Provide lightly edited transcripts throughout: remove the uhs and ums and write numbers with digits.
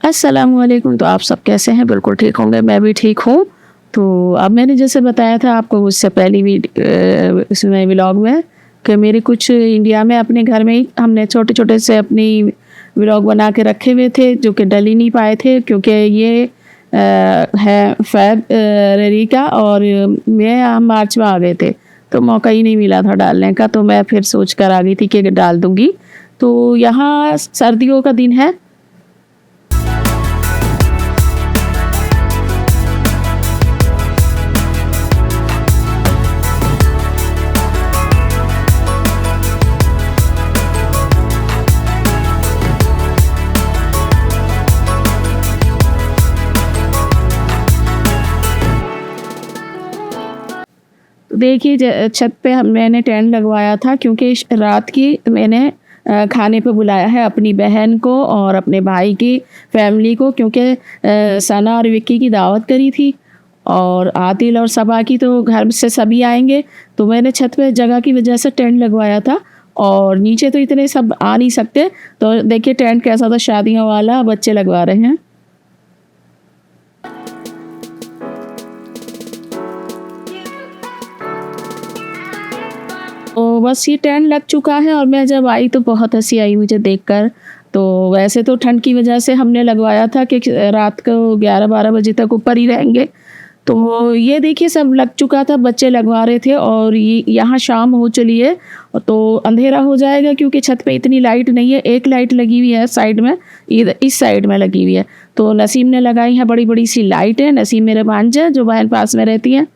अस्सलामुअलैकुम। तो आप सब कैसे हैं? बिल्कुल ठीक होंगे, मैं भी ठीक हूँ। तो अब मैंने जैसे बताया था आपको उससे पहली इसमें व्लॉग में कि मेरे कुछ इंडिया में अपने घर में ही हमने छोटे-छोटे से अपनी व्लॉग बना के रखे हुए थे जो कि डल ही नहीं पाए थे क्योंकि ये है फ़रवरी का और मई या मार्च में आ गए थे, तो मौका ही नहीं मिला था डालने का। तो मैं फिर सोच कर आ गई थी कि डाल दूँगी। तो यहाँ सर्दियों का दिन है। देखिए छत पे मैंने टेंट लगवाया था क्योंकि रात की मैंने खाने पे बुलाया है अपनी बहन को और अपने भाई की फैमिली को क्योंकि सना और विक्की की दावत करी थी और आदिल और सबा की तो घर से सभी आएंगे। तो मैंने छत पे जगह की वजह से टेंट लगवाया था और नीचे तो इतने सब आ नहीं सकते। तो देखिए टेंट कैसा था, शादियों वाला, बच्चे लगवा रहे हैं। तो बस ये टेंट लग चुका है और मैं जब आई तो बहुत हंसी आई मुझे देखकर। तो वैसे तो ठंड की वजह से हमने लगवाया था कि रात को 11-12 बजे तक ऊपर ही रहेंगे। तो ये देखिए सब लग चुका था, बच्चे लगवा रहे थे और ये यहाँ शाम हो चली है तो अंधेरा हो जाएगा क्योंकि छत पे इतनी लाइट नहीं है। एक लाइट लगी हुई है साइड में, इस साइड में लगी हुई है। तो नसीम ने लगाई है बड़ी बड़ी सी लाइट है। नसीम मेरे भांजे जो बहन पास में रहती हैं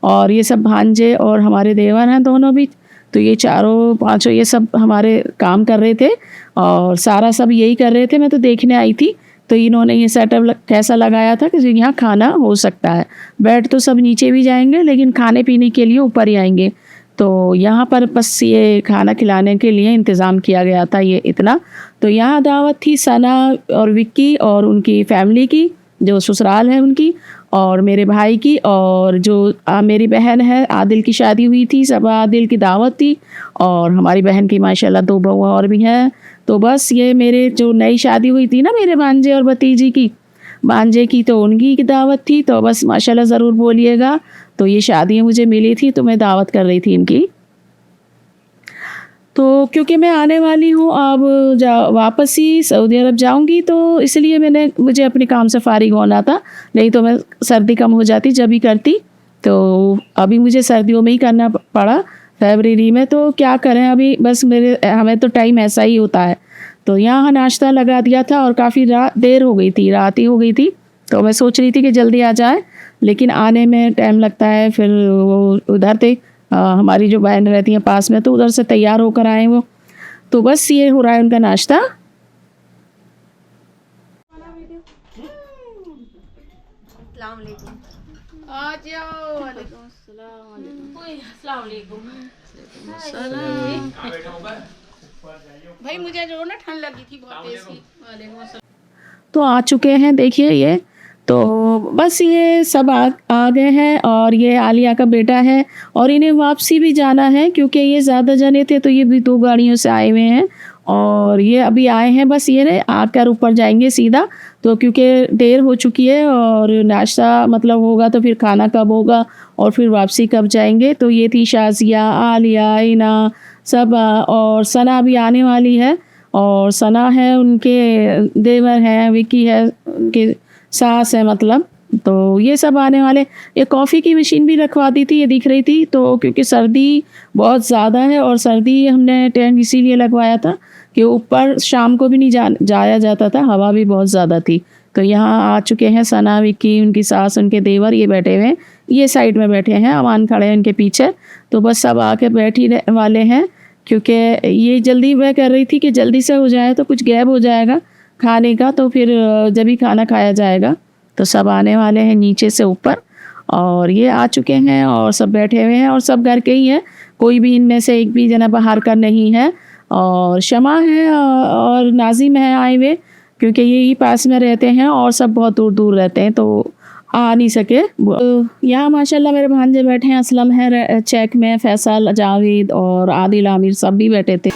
और ये सब भांजे और हमारे देवर हैं दोनों भी। तो ये चारों पांचों ये सब हमारे काम कर रहे थे और सारा सब यही कर रहे थे। मैं तो देखने आई थी। तो इन्होंने ये सेटअप कैसा लगाया था कि यहाँ खाना हो सकता है। बेड तो सब नीचे भी जाएंगे लेकिन खाने पीने के लिए ऊपर ही आएंगे। तो यहाँ पर बस ये खाना खिलाने के लिए इंतज़ाम किया गया था ये इतना। तो यहाँ दावत थी सना और विक्की और उनकी फैमिली की, जो ससुराल है उनकी, और मेरे भाई की, और जो मेरी बहन है आदिल की शादी हुई थी, सबा आदिल की दावत थी और हमारी बहन की माशाल्लाह 2 बहू और भी हैं। तो बस ये मेरे जो नई शादी हुई थी ना मेरे भांजे और भतीजी की, भांजे की तो उनकी की दावत थी। तो बस माशाल्लाह ज़रूर बोलिएगा। तो ये शादियाँ मुझे मिली थी तो मैं दावत कर रही थी इनकी। तो क्योंकि मैं आने वाली हूँ अब वापस ही सऊदी अरब जाऊँगी तो इसलिए मुझे अपने काम से फ़ारिग होना था, नहीं तो मैं सर्दी कम हो जाती जब ही करती। तो अभी मुझे सर्दियों में ही करना पड़ा फरवरी में। तो क्या करें अभी, बस हमें तो टाइम ऐसा ही होता है। तो यहाँ नाश्ता लगा दिया था और काफ़ी देर हो गई थी, रात ही हो गई थी। तो मैं सोच रही थी कि जल्दी आ जाए लेकिन आने में टाइम लगता है। फिर वो उधर थे हमारी जो बहन रहती हैं पास में, तो उधर से तैयार होकर आए वो। तो बस ये हो रहा है उनका नाश्ता। भाई मुझे जो ना ठंड लगी थी बहुत तेज। तो आ चुके हैं देखिए ये। तो बस ये सब आ गए हैं और ये आलिया का बेटा है और इन्हें वापसी भी जाना है क्योंकि ये ज़्यादा जने थे तो ये भी 2 गाड़ियों से आए हुए हैं और ये अभी आए हैं। बस ये आकर ऊपर जाएंगे सीधा। तो क्योंकि देर हो चुकी है और नाश्ता मतलब होगा तो फिर खाना कब होगा और फिर वापसी कब जाएंगे। तो ये थी शाजिया, आलिया, इना सब और सना भी आने वाली है और सना है उनके देवर हैं, विक्की है उनके सास है मतलब। तो ये सब आने वाले। ये कॉफ़ी की मशीन भी रखवा दी थी, ये दिख रही थी। तो क्योंकि सर्दी बहुत ज़्यादा है और सर्दी हमने टेंट इसीलिए लगवाया था कि ऊपर शाम को भी नहीं जाया जाता था, हवा भी बहुत ज़्यादा थी। तो यहाँ आ चुके हैं सना, विक्की, उनकी सास, उनके देवर, ये बैठे हुए हैं, ये साइड में बैठे हैं, अमान खड़े हैं उनके पीछे। तो बस सब आके बैठी वाले हैं क्योंकि ये जल्दी मैं कर रही थी कि जल्दी से हो जाए तो कुछ गैप हो जाएगा खाने का, तो फिर जब ही खाना खाया जाएगा। तो सब आने वाले हैं नीचे से ऊपर और ये आ चुके हैं और सब बैठे हुए हैं और सब घर के ही हैं, कोई भी इनमें से एक भी जना बाहर का नहीं है। और शमा है और नाजिम है आए हुए क्योंकि ये ही पास में रहते हैं और सब बहुत दूर दूर रहते हैं तो आ नहीं सके। यहाँ माशाल्लाह मेरे भांजे बैठे हैं, असलम है चेक में, फैसल, जावेद और आदिल, आमिर सब भी बैठे थे।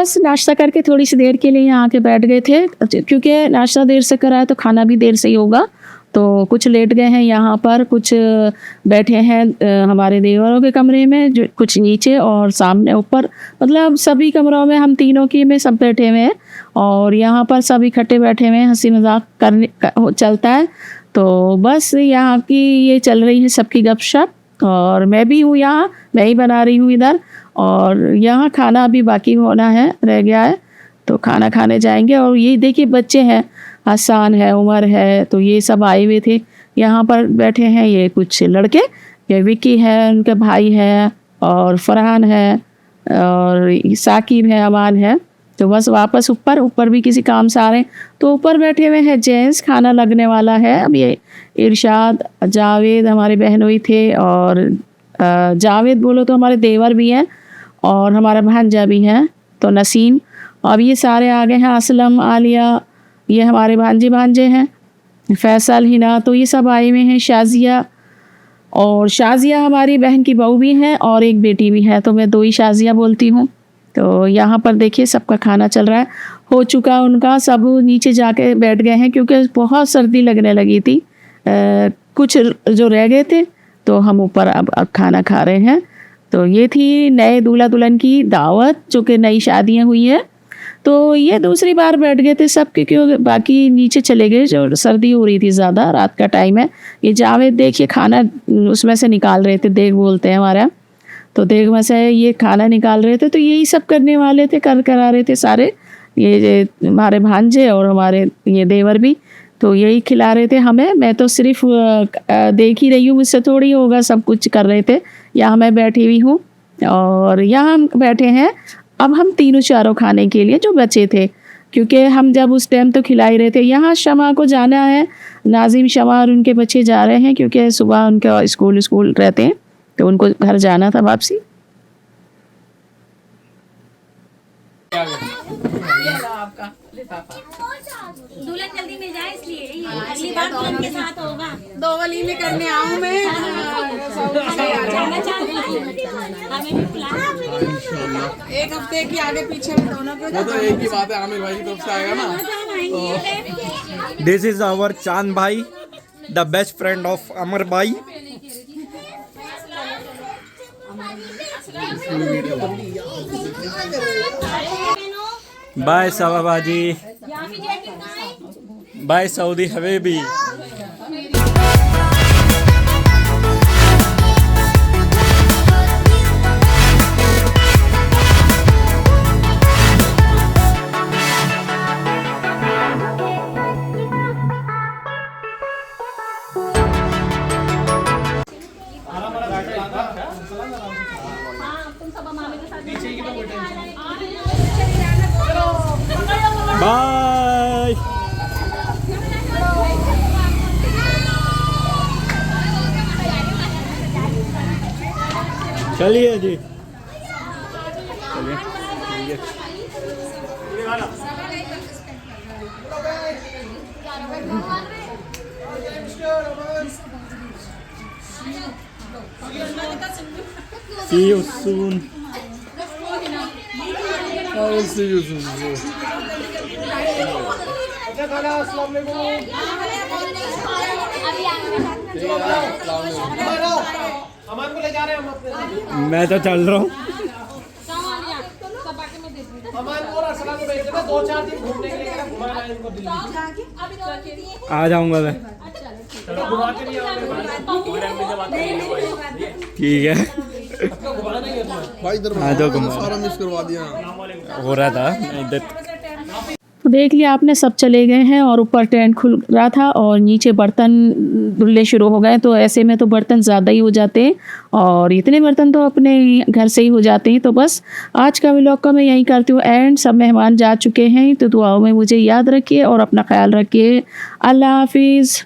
बस नाश्ता करके थोड़ी सी देर के लिए यहाँ आके बैठ गए थे, क्योंकि नाश्ता देर से करा है तो खाना भी देर से ही होगा। तो कुछ लेट गए हैं यहाँ पर, कुछ बैठे हैं हमारे देवरों के कमरे में, जो कुछ नीचे और सामने ऊपर, मतलब सभी कमरों में हम तीनों की में सब बैठे हुए हैं। और यहाँ पर सब इकट्ठे बैठे हुए हैं, हंसी मजाक चलता है। तो बस यहाँ की ये चल रही है सबकी गपशप, और मैं भी हूँ यहाँ, मैं ही बना रही हूँ इधर। और यहाँ खाना अभी बाकी होना है, रह गया है, तो खाना खाने जाएंगे। और ये देखिए बच्चे हैं, हसन है, उमर है, तो ये सब आए हुए थे यहाँ पर बैठे हैं। ये कुछ लड़के, ये विक्की है, उनके भाई है, और फरहान है, और साकिब है, अमान है। तो बस वापस ऊपर भी किसी काम से आ रहे हैं, तो ऊपर बैठे हुए हैं जेंट्स, खाना लगने वाला है। अब ये इरशाद, जावेद हमारे बहनोई थे, और जावेद बोलो तो हमारे देवर भी हैं, और हमारा भांजा भी है, तो नसीम। अब ये सारे आ गए हैं, असलम, आलिया, ये हमारे भांजे हैं, फैसल, हिना, तो ये सब आए हुए हैं। शाजिया, और शाजिया हमारी बहन की बहू भी है, और एक बेटी भी है, तो मैं 2 ही शाजिया बोलती हूँ। तो यहाँ पर देखिए सबका खाना चल रहा है, हो चुका उनका, सब नीचे जाके बैठ गए हैं, क्योंकि बहुत सर्दी लगने लगी थी। कुछ जो रह गए थे, तो हम ऊपर अब खाना खा रहे हैं। तो ये थी नए दूल्हा दुल्हन की दावत, जो कि नई शादियाँ हुई हैं। तो ये दूसरी बार बैठ गए थे सब, क्योंकि बाकी नीचे चले गए, जो सर्दी हो रही थी ज़्यादा, रात का टाइम है। ये जावेद देखिए खाना उसमें से निकाल रहे थे, देग बोलते हैं हमारा, तो देग में से ये खाना निकाल रहे थे। तो यही सब करने वाले थे, करा रहे थे सारे, ये हमारे भांजे और हमारे ये देवर भी, तो यही खिला रहे थे हमें। मैं तो सिर्फ देख ही रही हूँ, मुझसे थोड़ी होगा, सब कुछ कर रहे थे। यहाँ मैं बैठी हुई हूँ, और यहाँ हम बैठे हैं अब हम तीनों चारों खाने के लिए, जो बचे थे, क्योंकि हम जब उस टाइम तो खिला ही रहे थे। यहाँ शमा को जाना है, नाजिम, शमा और उनके बच्चे जा रहे हैं, क्योंकि सुबह उनका स्कूल रहते हैं, तो उनको घर जाना था वापसी। दुल्हन जल्दी मिल जाए, इसलिए अगली बार दुल्हन के साथ होगा। 2 वली में करने आऊँ मैं। जाना चाहती हमें भी बुला। एक हफ्ते की आगे पीछे में दोनों को। वो तो एक ही बात है, आमिर भाई की तरफ से आएगा ना। दिस इज आवर चांद भाई, the best friend of Amar भाई। बाय सवाबाजी, बाय सऊदी हबीबी। बाय। चलिए जी, see you soon. मैं तो चल रहा हूँ। आ जाऊंगा मैं, ठीक है। भाई इधर सारा मिस करवा दिया, हो रहा था इधर। तो देख लिया आपने, सब चले गए हैं, और ऊपर टेंट खुल रहा था, और नीचे बर्तन धुलने शुरू हो गए। तो ऐसे में तो बर्तन ज़्यादा ही हो जाते हैं, और इतने बर्तन तो अपने घर से ही हो जाते हैं। तो बस आज का व्लॉग का मैं यही करती हूँ एंड। सब मेहमान जा चुके हैं, तो दुआओं में मुझे याद रखिए और अपना ख्याल रखिए। अल्लाह हाफिज़।